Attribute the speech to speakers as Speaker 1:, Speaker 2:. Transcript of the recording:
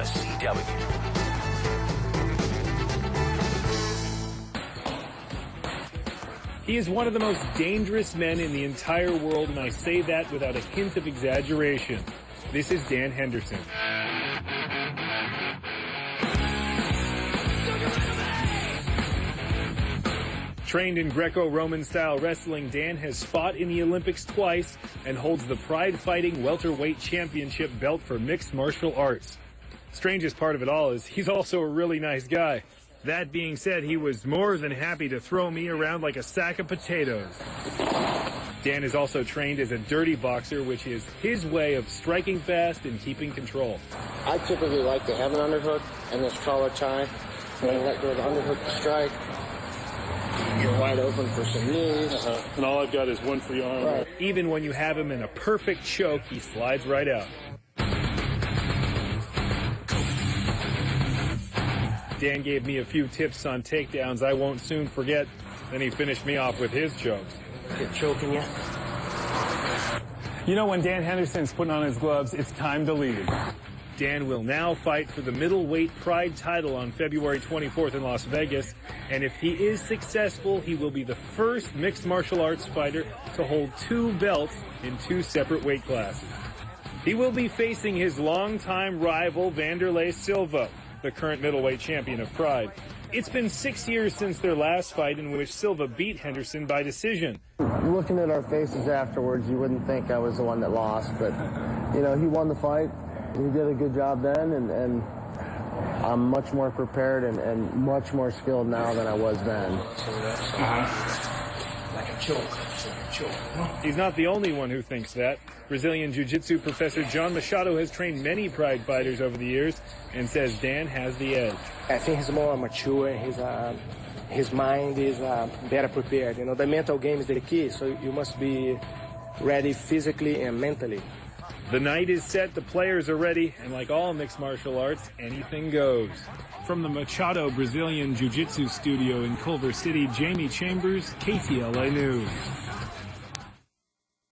Speaker 1: WSCW.
Speaker 2: He is one of the most dangerous men in the entire world, and I say that without a hint of exaggeration. This is Dan Henderson. Trained in Greco-Roman style wrestling, Dan has fought in the Olympics twice and holds the Pride Fighting Welterweight Championship belt for mixed martial arts. Strangest part of it all is he's also a really nice guy. That being said, he was more than happy to throw me around like a sack of potatoes. Dan is also trained as a dirty boxer, which is his way of striking fast and keeping control.
Speaker 3: I typically like to have an underhook and this collar tie. When I let go of the underhook to strike, you're wide open for some knees.
Speaker 2: And all I've got is one free arm. Right. Even when you have him in a perfect choke, he slides right out. Dan gave me a few tips on takedowns I won't soon forget. Then he finished me off with his chokes.
Speaker 3: Get choking you.
Speaker 2: You know, when Dan Henderson's putting on his gloves, it's time to leave. Dan will now fight for the middleweight Pride title on February 24th in Las Vegas. And if he is successful, he will be the first mixed martial arts fighter to hold 2 belts in 2 separate weight classes. He will be facing his longtime rival, Wanderlei Silva, the current middleweight champion of Pride. It's been 6 years since their last fight, in which Silva beat Henderson by decision.
Speaker 3: Looking at our faces afterwards, you wouldn't think I was the one that lost, but, you know, he won the fight. He did a good job then, and I'm much more prepared and much more skilled now than I was then.
Speaker 1: Like a choke.
Speaker 2: He's not the only one who thinks that. Brazilian Jiu-Jitsu professor John Machado has trained many Pride fighters over the years and says Dan has the edge.
Speaker 4: I think he's more mature. His mind is better prepared. You know, the mental game is the key, so you must be ready physically and mentally.
Speaker 2: The night is set, the players are ready, and like all mixed martial arts, anything goes. From the Machado Brazilian Jiu-Jitsu studio in Culver City, Jamie Chambers, KTLA News.